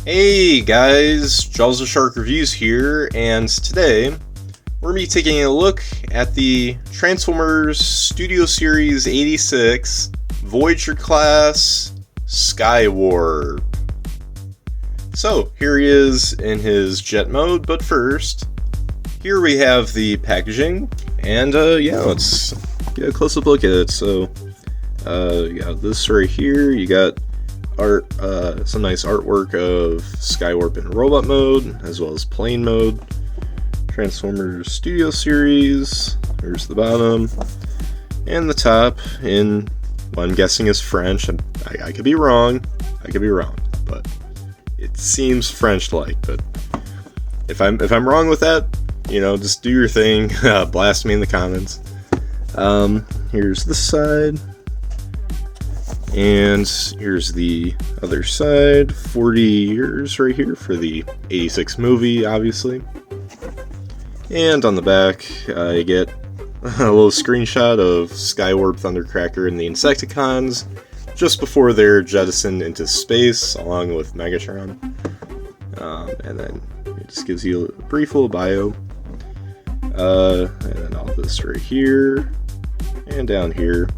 Hey guys, JawsTheSharkReviews here, and today we're going to be taking a look at the Transformers Studio Series 86 Voyager class Skywarp. So, here he is in his jet mode, but first, here we have the packaging, and let's get a close-up look at it. So, you got this right here, you got some nice artwork of Skywarp in robot mode, as well as plane mode. Transformers Studio Series, there's the bottom, and the top in what I'm guessing is French. I could be wrong, but it seems French-like. But if I'm wrong with that, just do your thing. Blast me in the comments. Here's this side. And here's the other side, 40 years right here for the 86 movie, obviously. And on the back, you get a little screenshot of Skywarp, Thundercracker, and the Insecticons just before they're jettisoned into space, along with Megatron. And then it just gives you a brief little bio. And then all this right here, and down here.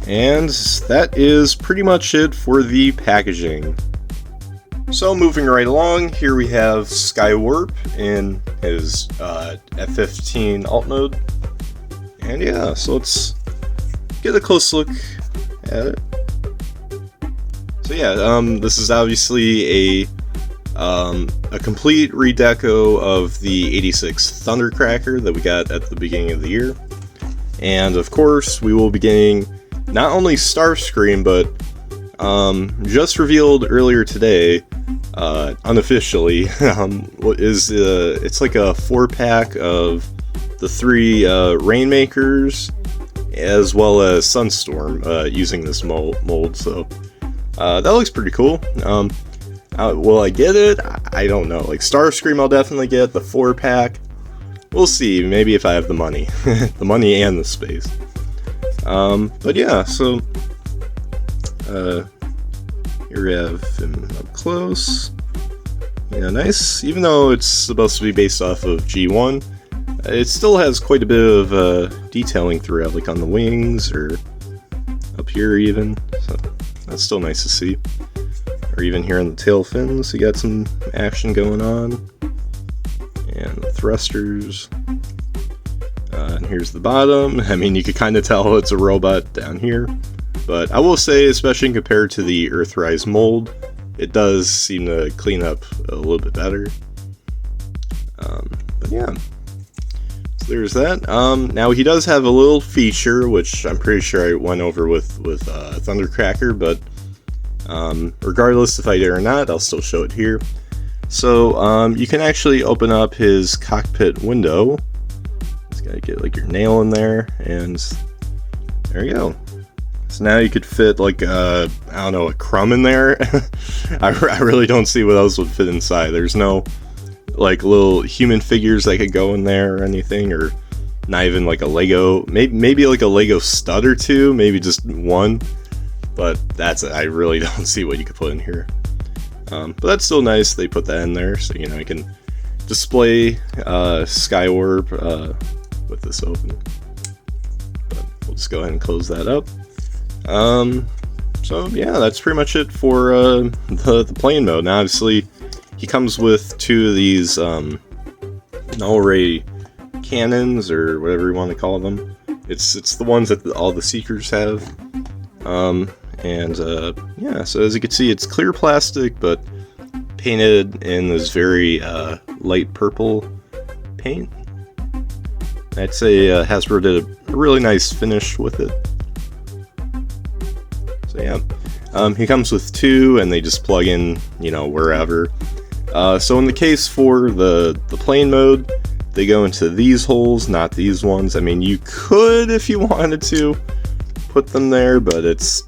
And that is pretty much it for the packaging. So moving right along, here we have Skywarp in his F-15 alt mode. And yeah, so let's get a close look at it. So yeah, this is obviously a complete redeco of the 86 Thundercracker that we got at the beginning of the year. And of course, we will be getting not only Starscream, but just revealed earlier today, unofficially, it's like a 4-pack of the 3 Rainmakers, as well as Sunstorm, using this mold. So that looks pretty cool. Will I get it? I don't know. Like Starscream, I'll definitely get the 4-pack. We'll see. Maybe if I have the money, the money and the space. But yeah, so here we have him up close. Yeah, nice. Even though it's supposed to be based off of G1, it still has quite a bit of detailing throughout, like on the wings or up here even. So that's still nice to see. Or even here on the tail fins, you got some action going on. And the thrusters. And here's the bottom. I mean, you could kind of tell it's a robot down here. But I will say, especially compared to the Earthrise mold, it does seem to clean up a little bit better. But yeah. So there's that. Now, he does have a little feature, which I'm pretty sure I went over with Thundercracker. But regardless if I did or not, I'll still show it here. So you can actually open up his cockpit window. Gotta get like your nail in there, and there you go. So now you could fit like I don't know, a crumb in there. I really don't see what else would fit inside. There's no like little human figures that could go in there or anything, or not even like a Lego. Maybe like a Lego stud or two, maybe just one. But that's it. I really don't see what you could put in here. But that's still nice. They put that in there, so you can display Skywarp with this open. But we'll just go ahead and close that up. So yeah, that's pretty much it for the plane mode. Now obviously he comes with 2 of these null-ray cannons, or whatever you want to call them. It's the ones that all the Seekers have. Yeah, so as you can see, it's clear plastic, but painted in this very light purple paint. I'd say Hasbro did a really nice finish with it. So yeah, he comes with 2, and they just plug in, wherever. So in the case for the plane mode, they go into these holes, not these ones. I mean, you could, if you wanted to, put them there, but it's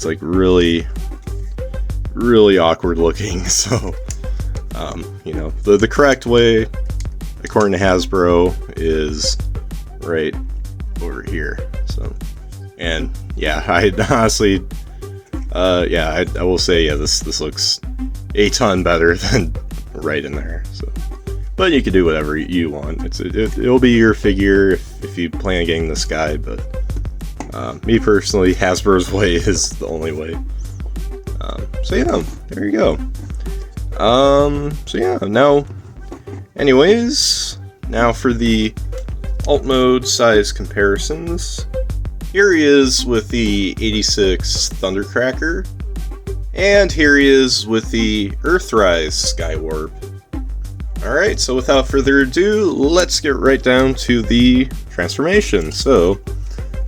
like really awkward looking. So the correct way, according to Hasbro, is right over here. So, and yeah, I honestly, I will say, yeah, this looks a ton better than right in there. So, but you can do whatever you want. It'll be your figure if you plan on getting this guy. But me personally, Hasbro's way is the only way. So yeah, there you go. So yeah, now, anyways, now for the alt mode size comparisons. Here he is with the 86 Thundercracker, and here he is with the Earthrise Skywarp. Alright, so without further ado, let's get right down to the transformation. So,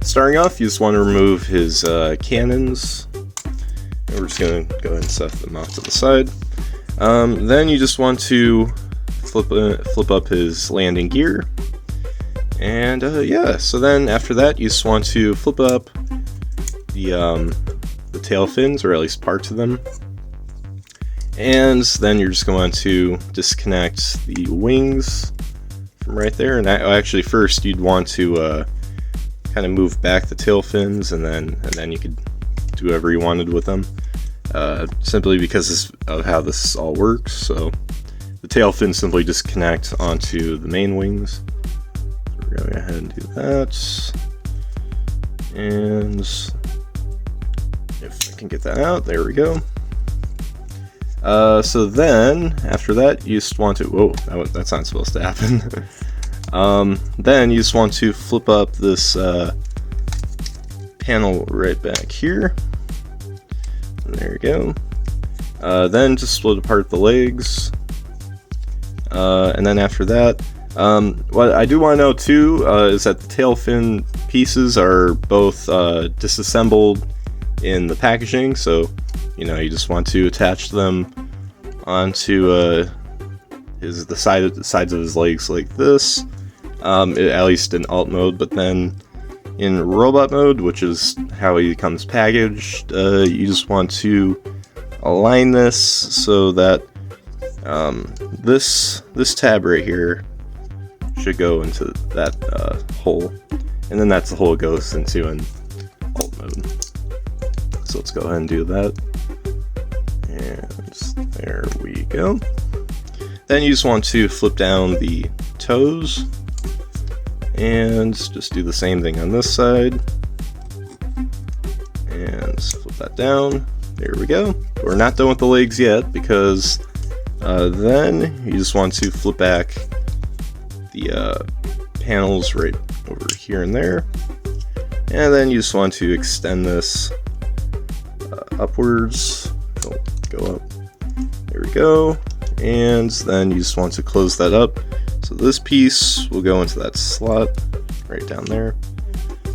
starting off, you just want to remove his cannons. And we're just going to go ahead and set them off to the side. Then you just want to flip up his landing gear. And yeah, so then after that, you just want to flip up the tail fins, or at least parts of them. And then you're just going to disconnect the wings from right there. And actually, first you'd want to kind of move back the tail fins, and then you could do whatever you wanted with them. Simply because of how this all works. So the tail fins simply disconnect onto the main wings. So we're going to go ahead and do that. And if I can get that out, there we go. So then, after that, you just want to... Whoa, that's not supposed to happen. Then you just want to flip up this panel right back here. There you go. Then just split apart the legs. And then after that, what I do want to know too is that the tail fin pieces are both disassembled in the packaging, so you just want to attach them onto the sides of his legs like this, at least in alt mode. But then in robot mode, which is how he comes packaged, you just want to align this so that this tab right here should go into that hole, and then that's the hole it goes into in alt mode. So let's go ahead and do that, and there we go. Then you just want to flip down the toes, and just do the same thing on this side, and flip that down. There we go. We're not done with the legs yet, because then you just want to flip back the panels right over here and there, and then you just want to extend this upwards. Go up. There we go. And then you just want to close that up. So this piece will go into that slot right down there.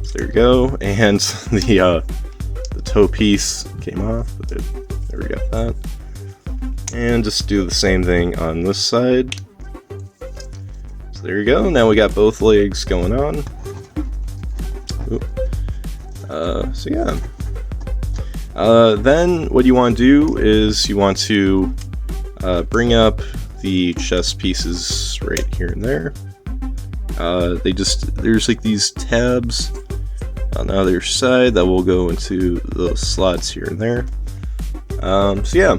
So there you go. And the toe piece came off. There we got that. And just do the same thing on this side. So there you go. Now we got both legs going on. So yeah. Then what you want to do is you want to bring up the chest pieces right here and there. There's like these tabs on the other side that will go into those slots here and there. So yeah,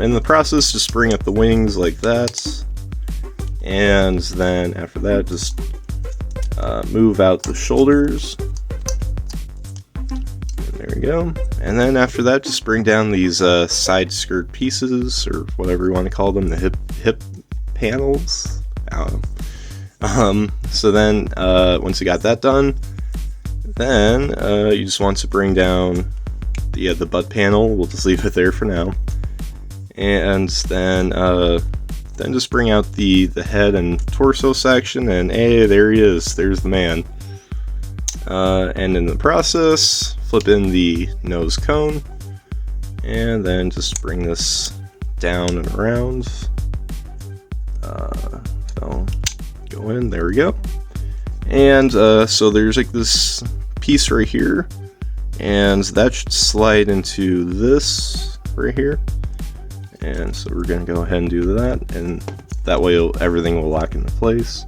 in the process, just bring up the wings like that, and then after that, just move out the shoulders. There we go. And then after that, just bring down these side skirt pieces, or whatever you want to call them, the hip panels. I don't know. So then, once you got that done, then you just want to bring down the butt panel. We'll just leave it there for now. And then just bring out the head and torso section, and hey, there he is. There's the man. And in the process, flip in the nose cone, and then just bring this down and around. So go in, there we go. And so there's like this piece right here, and that should slide into this right here. And so we're gonna go ahead and do that, and that way everything will lock into place.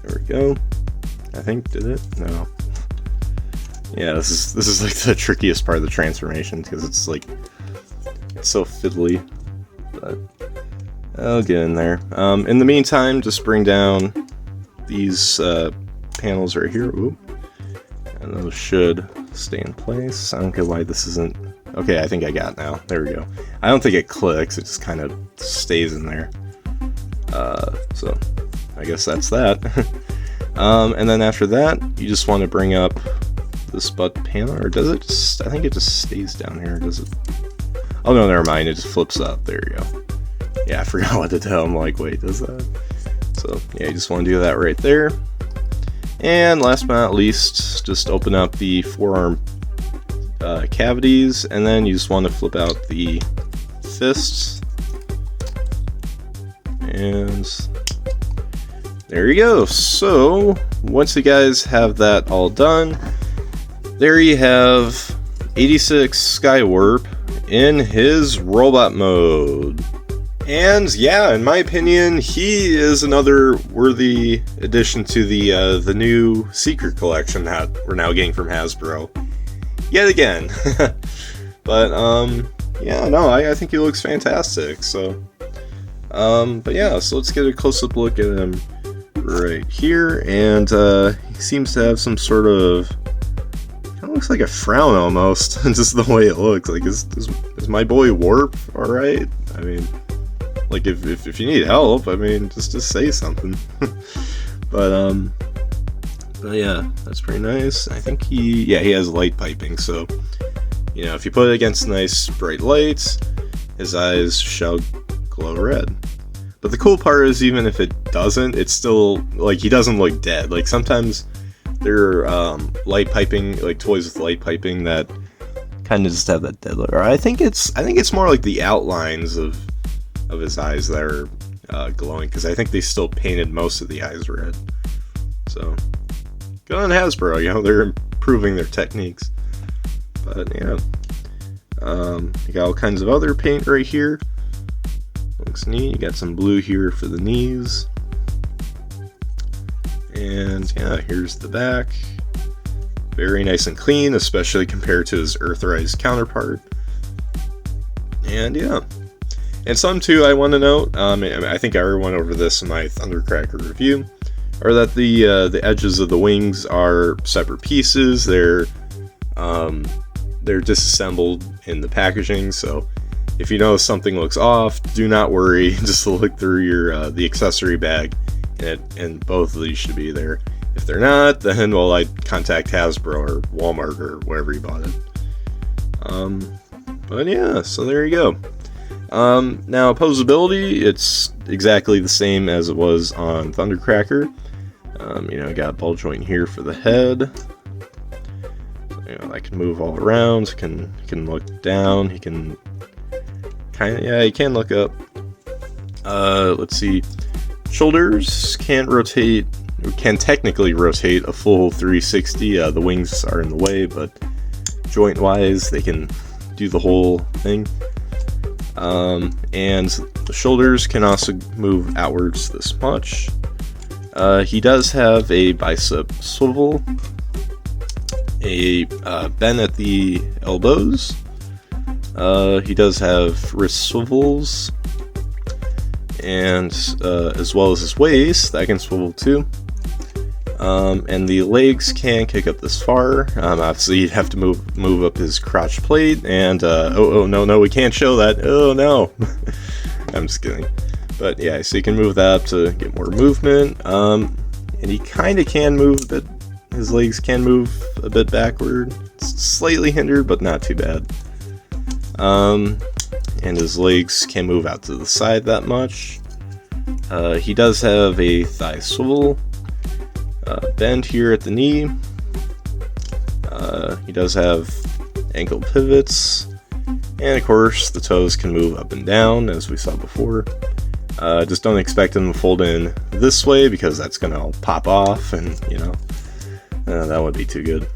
There we go. I think, did it? No. Yeah, this is like the trickiest part of the transformation, because it's like, it's so fiddly, but I'll get in there. In the meantime, just bring down these panels right here. Oop. And those should stay in place. I don't get why this isn't... Okay, I think I got it now. There we go. I don't think it clicks, it just kind of stays in there. So, I guess that's that. And then after that, you just want to bring up this butt panel, or does it just... I think it just stays down here, does it? Oh no, never mind, it just flips up. There you go. Yeah, I forgot what to tell. I'm like, wait, does that? So, yeah, you just want to do that right there. And last but not least, just open up the forearm cavities, and then you just want to flip out the fists. And there you go. So, once you guys have that all done, there you have 86 Skywarp in his robot mode. And yeah, in my opinion, he is another worthy addition to the new Secret Collection that we're now getting from Hasbro. Yet again. But yeah, no, I think he looks fantastic. So but yeah, so let's get a close-up look at him right here. And he seems to have some sort of... kind of looks like a frown almost, just the way it looks. Like, is my boy Warp alright? I mean... like, if you need help, I mean, just say something. But yeah, that's pretty nice. I think he has light piping, so, you know, if you put it against nice bright lights, his eyes shall glow red. But the cool part is, even if it doesn't, it's still, like, he doesn't look dead. Like, sometimes there are light piping, like, toys with light piping that kind of just have that dead look. Or I think it's more like the outlines of his eyes that are glowing, because I think they still painted most of the eyes red. So, good on Hasbro, you know, they're improving their techniques. But yeah, you got all kinds of other paint right here. Looks neat. You got some blue here for the knees. And yeah, here's the back. Very nice and clean, especially compared to his Earthrise counterpart. And yeah. And some too, I want to note, I think I already went over this in my Thundercracker review, are that the edges of the wings are separate pieces. They're disassembled in the packaging, so if you notice something looks off, do not worry. Just look through your the accessory bag, and both of these should be there. If they're not, then, well, I'd contact Hasbro or Walmart or wherever you bought it. But yeah, so there you go. Now, posability, it's exactly the same as it was on Thundercracker. You know, got a ball joint here for the head. You know, that can move all around. He can look down. He can he can look up. Let's see. Shoulders can technically rotate a full 360. The wings are in the way, but joint-wise, they can do the whole thing. And the shoulders can also move outwards this much. He does have a bicep swivel, a bend at the elbows. He does have wrist swivels, and as well as his waist, that can swivel too. And the legs can kick up this far. Obviously, you'd have to move up his crotch plate, and oh no, we can't show that. Oh no, I'm just kidding. But yeah, so you can move that up to get more movement. And he kind of can move a bit. His legs can move a bit backward. It's slightly hindered, but not too bad. And his legs can move out to the side that much. He does have a thigh swivel. Bend here at the knee. He does have ankle pivots, and of course the toes can move up and down as we saw before. Just don't expect them to fold in this way, because that's gonna all pop off, and you know, that would be too good.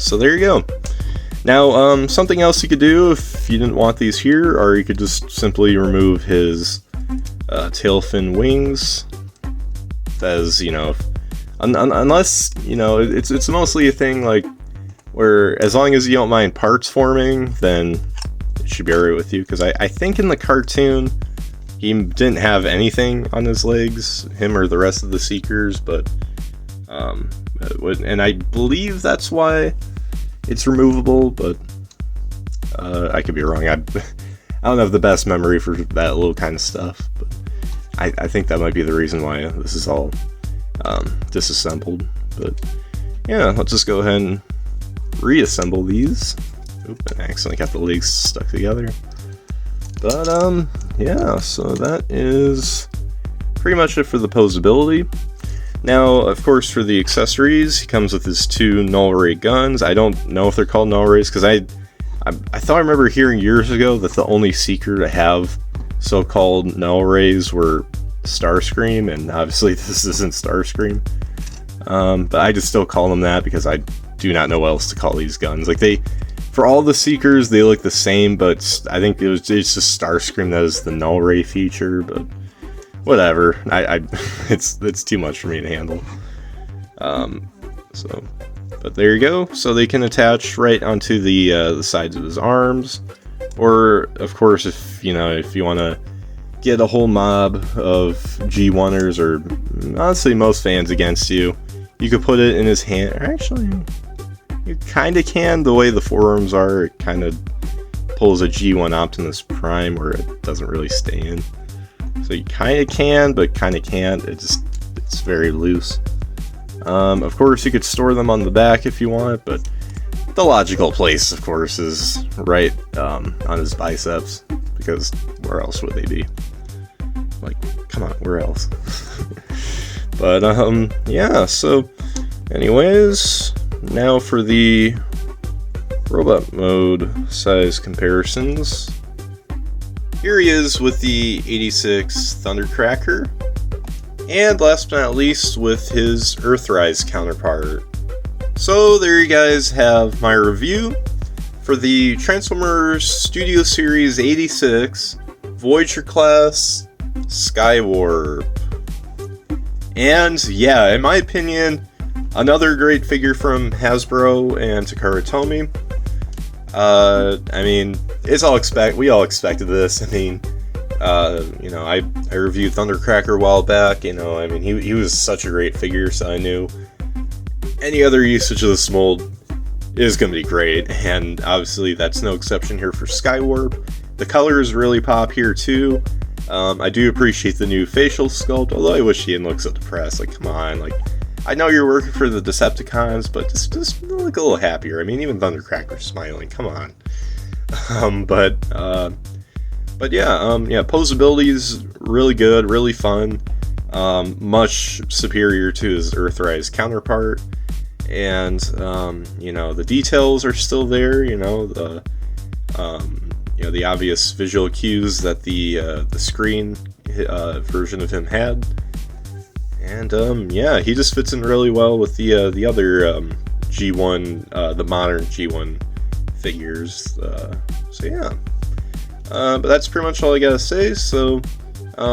So there you go. Now, something else you could do if you didn't want these here, or you could just simply remove his tail fin wings. As you know, unless, you know, it's mostly a thing like where as long as you don't mind parts forming, then it should be alright with you. Because I think in the cartoon he didn't have anything on his legs, him or the rest of the Seekers, but and I believe that's why it's removable, but I could be wrong. I don't have the best memory for that little kind of stuff, but I think that might be the reason why this is all disassembled. But yeah, let's just go ahead and reassemble these. Oop, I accidentally got the legs stuck together. But yeah, so that is pretty much it for the posability. Now, of course, for the accessories, he comes with his 2 null ray guns. I don't know if they're called null rays, because I thought I remember hearing years ago that the only Seeker to have so-called null rays were Starscream, and obviously this isn't Starscream. But I just still call them that because I do not know what else to call these guns. Like, for all the Seekers, they look the same, but I think it's just Starscream that is the null ray feature, but whatever. It's too much for me to handle. But there you go. So they can attach right onto the sides of his arms, or of course, if you want to get a whole mob of G1ers, or honestly most fans against you, you could put it in his hand. Actually, you kind of can. The way the forearms are, it kind of pulls a G1 Optimus Prime where it doesn't really stay in. So you kind of can, but kind of can't. It's very loose. Of course, you could store them on the back if you want, but the logical place, of course, is right on his biceps, because where else would they be? Like, come on, where else? But yeah. So, anyways, now for the robot mode size comparisons. Here he is with the 86 Thundercracker, and last but not least with his Earthrise counterpart. So there you guys have my review for the Transformers Studio Series 86 Voyager class Skywarp. And yeah, in my opinion, another great figure from Hasbro and Takara Tomy. I mean, we all expected this. I mean, I reviewed Thundercracker a while back. I mean, he was such a great figure, so I knew any other usage of this mold is going to be great, and obviously that's no exception here for Skywarp. The colors really pop here too. I do appreciate the new facial sculpt, although I wish he didn't look so depressed. Like, come on, like, I know you're working for the Decepticons, but just look a little happier. I mean, even Thundercracker's smiling. Come on. But yeah, posability is really good, really fun. Much superior to his Earthrise counterpart, and the details are still there. The obvious visual cues that the screen version of him had. And yeah, he just fits in really well with the other G1, the modern G1 figures. So yeah, but that's pretty much all I gotta say. So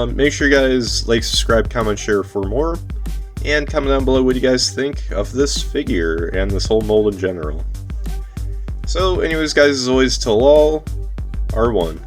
make sure you guys like, subscribe, comment, share for more, and comment down below what you guys think of this figure and this whole mold in general. So anyways, guys, as always, till all are one.